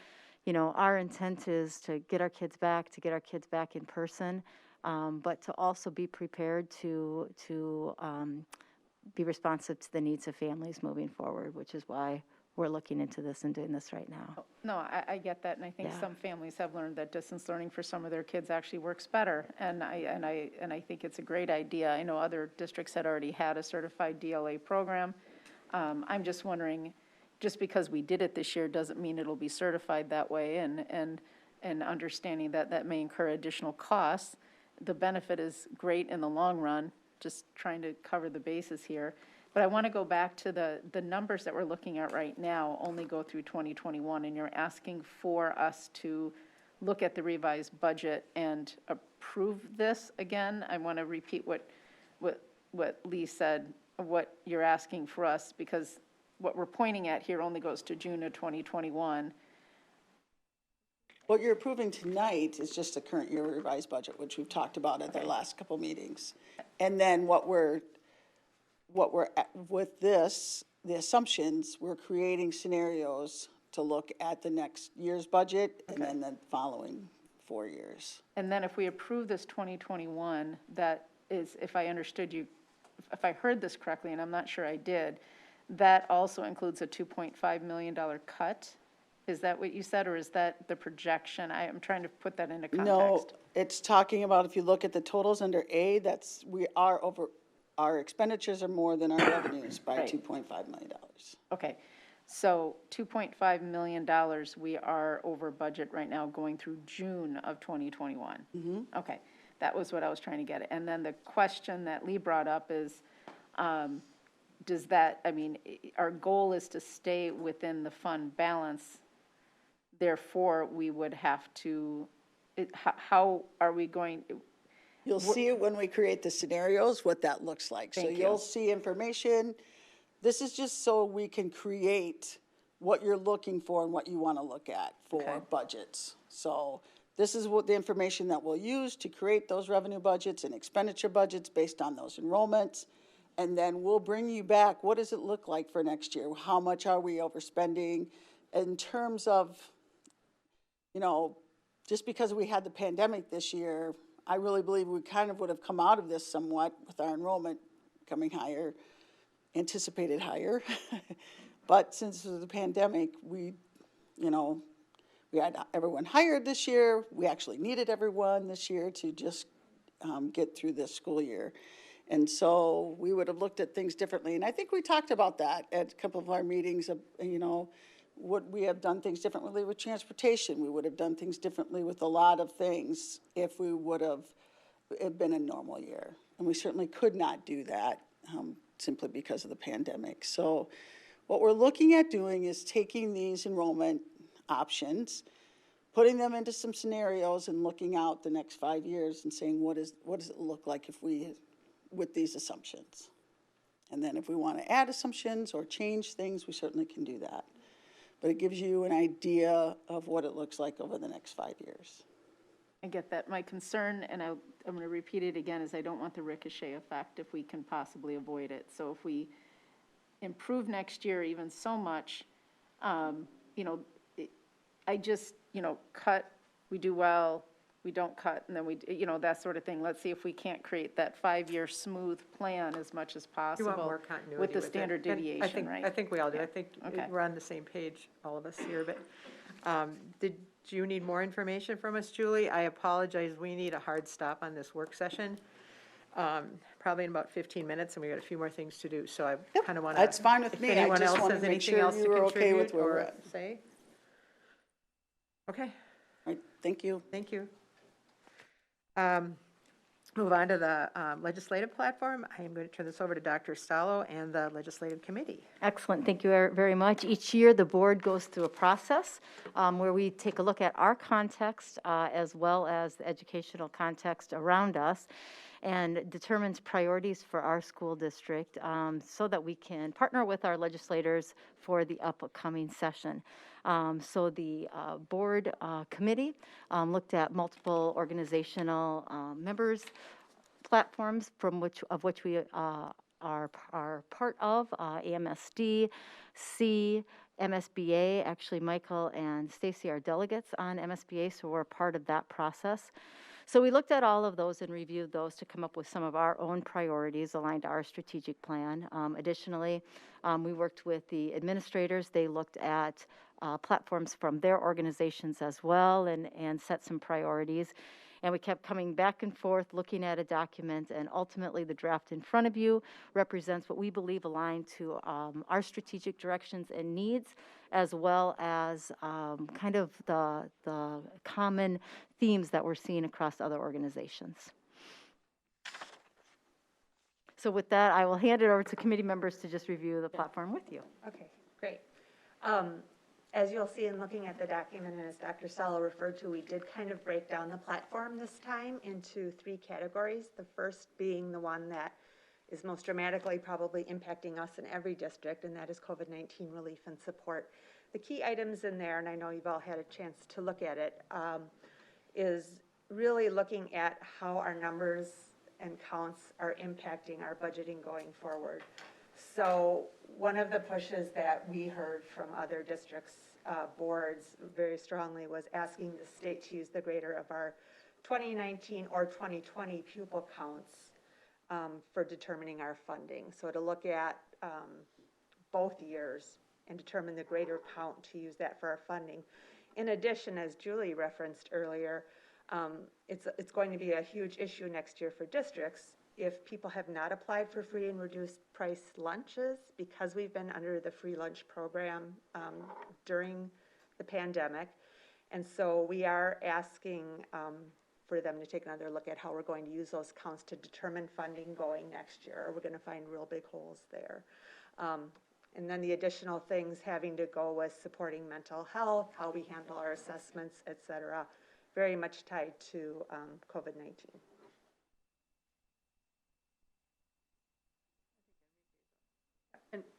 our intent is to get our kids back in person, but to also be prepared to be responsive to the needs of families moving forward, which is why we're looking into this and doing this right now. No, I get that, and I think Yeah. some families have learned that distance learning for some of their kids actually works better, and I think it's a great idea. I know other districts had already had a certified DLA program, I'm just wondering, just because we did it this year doesn't mean it'll be certified that way, and understanding that that may incur additional costs. The benefit is great in the long run, just trying to cover the bases here. But I want to go back to the numbers that we're looking at right now only go through 2021, and you're asking for us to look at the revised budget and approve this again. I want to repeat what Lee said, what you're asking for us, because what we're pointing at here only goes to June of 2021. What you're approving tonight is just the current year revised budget, which we've talked about at the last couple meetings. And then with this, the assumptions, we're creating scenarios to look at the next year's budget and then the following 4 years. And then if we approve this 2021, that is, if I understood you, if I heard this correctly, and I'm not sure I did, that also includes a $2.5 million cut? Is that what you said, or is that the projection? I'm trying to put that into context. No, it's talking about, if you look at the totals under A, we are over, our expenditures are more than our revenues by Right. $2.5 million. Okay, so $2.5 million, we are over budget right now going through June of 2021. Okay, that was what I was trying to get at. And then the question that Lee brought up is, does that, I mean, our goal is to stay within the fund balance. Therefore, we would have to, how are we going, You'll see it when we create the scenarios, what that looks like. So Thank you'll you. see information. This is just so we can create what you're looking for and what you want to look at for Okay. budgets. So this is what the information that we'll use to create those revenue budgets and expenditure budgets based on those enrollments. And then we'll bring you back, what does it look like for next year? How much are we overspending in terms of, you know, just because we had the pandemic this year, I really believe we kind of would have come out of this somewhat with our enrollment coming higher, anticipated higher. But since the pandemic, we had everyone hired this year. We actually needed everyone this year to just get through this school year. And so we would have looked at things differently. And I think we talked about that at a couple of our meetings, would we have done things differently with transportation? We would have done things differently with a lot of things if we would have it been a normal year. And we certainly could not do that simply because of the pandemic. So what we're looking at doing is taking these enrollment options, putting them into some scenarios and looking out the next 5 years and saying, what does it look like if we, with these assumptions? And then if we want to add assumptions or change things, we certainly can do that. But it gives you an idea of what it looks like over the next 5 years. I get that. My concern, and I'm going to repeat it again, is I don't want the ricochet effect if we can possibly avoid it. So if we improve next year even so much, I just, cut, we do well, we don't cut, and then we, that sort of thing. Let's see if we can't create that 5-year smooth plan as much as You possible. want more continuity with the it. standard And deviation, right? I think we all do. I think Okay. we're on the same page, all of us here, but did you need more information from us, Julie? I apologize, we need a hard stop on this work session, probably in about 15 minutes, and we got a few more things to do, so I kind of want to. That's fine with me. I If anyone just else wanted has to make anything sure else to you were okay with contribute where we're or at. say? Okay, All right, thank you. thank you. Move on to the legislative platform. I am going to turn this over to Dr. Stallo and the legislative committee. Excellent, thank you very much. Each year, the board goes through a process where we take a look at our context as well as the educational context around us and determines priorities for our school district so that we can partner with our legislators for the upcoming session. So the board committee looked at multiple organizational members platforms of which we are part of, AMSD, C, MSBA. Actually, Michael and Stacy are delegates on MSBA, so we're part of that process. So we looked at all of those and reviewed those to come up with some of our own priorities aligned to our strategic plan. Additionally, we worked with the administrators. They looked at platforms from their organizations as well and set some priorities. And we kept coming back and forth, looking at a document, and ultimately the draft in front of you represents what we believe align to our strategic directions and needs, as well as kind of the common themes that we're seeing across other organizations. So with that, I will hand it over to committee members to just review the platform with you. Okay, great. As you'll see in looking at the document, and as Dr. Salo referred to, we did kind of break down the platform this time into 3 categories. The first being the one that is most dramatically probably impacting us in every district, and that is COVID-19 relief and support. The key items in there, and I know you've all had a chance to look at it, is really looking at how our numbers and counts are impacting our budgeting going forward. So one of the pushes that we heard from other districts' boards very strongly was asking the state to use the greater of our 2019 or 2020 pupil counts for determining our funding. So to look at both years and determine the greater count to use that for our funding. In addition, as Julie referenced earlier, it's going to be a huge issue next year for districts if people have not applied for free and reduced price lunches, because we've been under the free lunch program during the pandemic. And so we are asking for them to take another look at how we're going to use those counts to determine funding going next year. We're going to find real big holes there. And then the additional things having to go with supporting mental health, how we handle our assessments, et cetera, very much tied to COVID-19.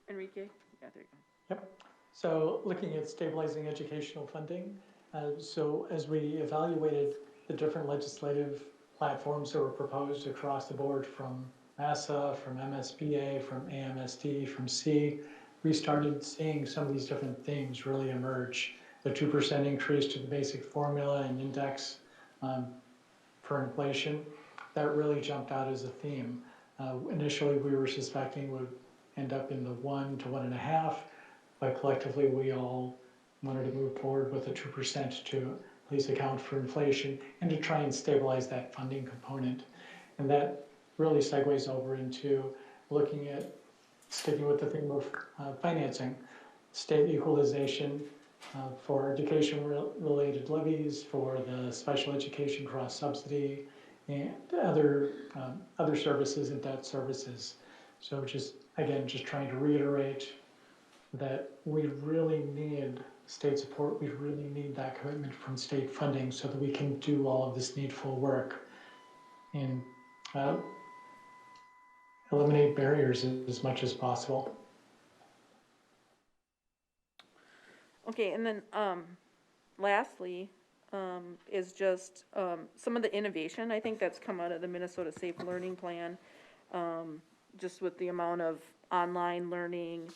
Enrique? Yeah, there you go. Yep. So looking at stabilizing educational funding, so as we evaluated the different legislative platforms that were proposed across the board from MASSA, from MSBA, from AMSD, from C, we started seeing some of these different themes really emerge. The 2% increase to the basic formula and index for inflation, that really jumped out as a theme. Initially, we were suspecting would end up in the 1 to 1.5, but collectively we all wanted to move forward with the 2% to at least account for inflation and to try and stabilize that funding component. And that really segues over into looking at sticking with the theme of financing, state equalization for education-related levies, for the special education cross-subsidy, and other services and debt services. So just, again, just trying to reiterate that we really need state support. We really need that commitment from state funding so that we can do all of this needful work and eliminate barriers as much as possible. Okay, and then lastly is just some of the innovation, I think, that's come out of the Minnesota Safe Learning Plan, just with the amount of online learning,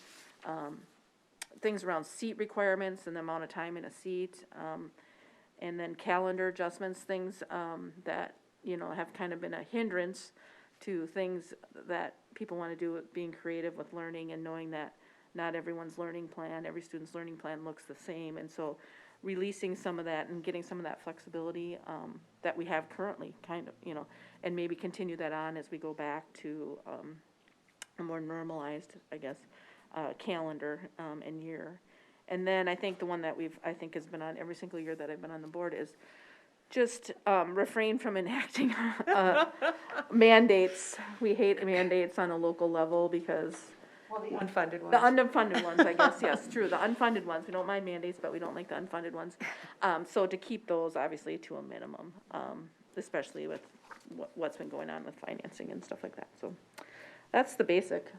things around seat requirements and the amount of time in a seat, and then calendar adjustments, things that, you know, have kind of been a hindrance to things that people want to do with being creative with learning and knowing that not everyone's learning plan, every student's learning plan looks the same. And so releasing some of that and getting some of that flexibility that we have currently, kind of, you know, and maybe continue that on as we go back to a more normalized, I guess, calendar and year. And then I think the one that I think has been on every single year that I've been on the board is just refrain from enacting mandates. We hate mandates on a local level because Well, the unfunded ones. the unfunded ones, I guess, yes, true, the unfunded ones, we don't mind mandates, but we don't like the unfunded ones. So to keep those obviously to a minimum, especially with what's been going on with financing and stuff like that. So that's the basic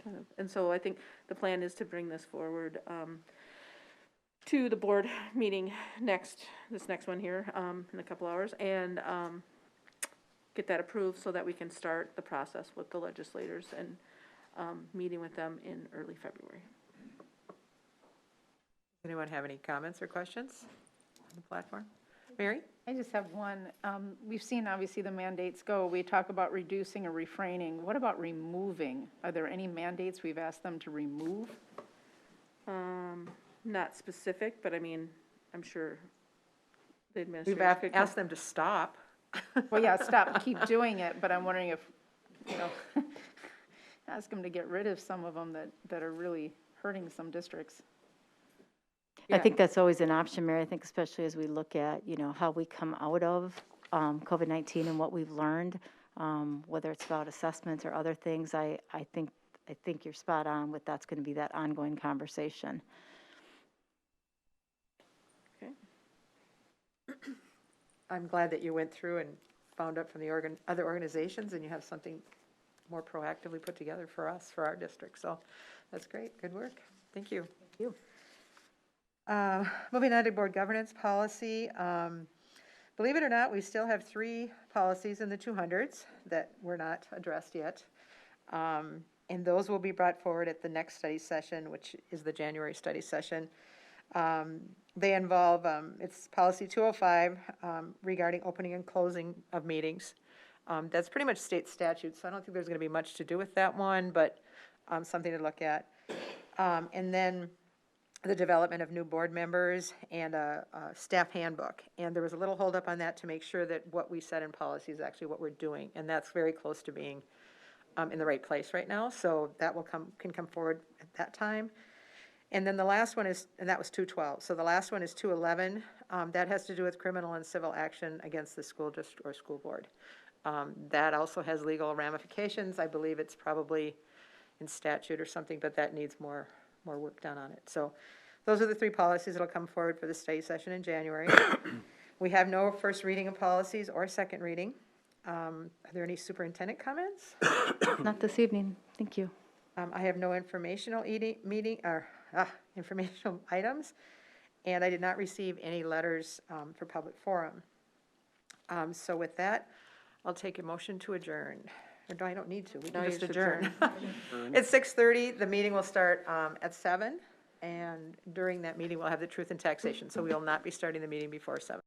kind of, and so I think the plan is to bring this forward to the board meeting this next one here in a couple hours, and get that approved so that we can start the process with the legislators and meeting with them in early February. Anyone have any comments or questions on the platform? Mary? I just have one. We've seen obviously the mandates go. We talk about reducing or refraining. What about removing? Are there any mandates we've asked them to remove? Not specific, but I mean, I'm sure the We've administrators could. asked them to stop. Well, yeah, stop, keep doing it, but I'm wondering if, you know, ask them to get rid of some of them that are really hurting some districts. I think that's always an option, Mary. I think especially as we look at, you know, how we come out of COVID-19 and what we've learned, whether it's about assessments or other things, I think you're spot on with that's going to be that ongoing conversation. I'm glad that you went through and found out from the other organizations, and you have something more proactively put together for us, for our district. So that's great. Good work. Thank you. Thank you. Moving on to board governance policy. Believe it or not, we still have 3 policies in the 200s that were not addressed yet. And those will be brought forward at the next study session, which is the January study session. They involve, it's policy 205 regarding opening and closing of meetings. That's pretty much state statute, so I don't think there's going to be much to do with that one, but something to look at. And then the development of new board members and a staff handbook. And there was a little holdup on that to make sure that what we said in policy is actually what we're doing, and that's very close to being in the right place right now. So that can come forward at that time. And then the last one is, and that was 212. So the last one is 211. That has to do with criminal and civil action against the school district or school board. That also has legal ramifications. I believe it's probably in statute or something, but that needs more work done on it. So those are the 3 policies that'll come forward for the study session in January. We have no first reading of policies or second reading. Are there any superintendent comments? Not this evening. Thank you. I have no informational informational items, and I did not receive any letters for public forum. So with that, I'll take a motion to adjourn. Or no, I don't need to. We can just adjourn. It's 6:30. The meeting will start at 7, and during that meeting, we'll have the truth and taxation. So we will not be starting the meeting before 7.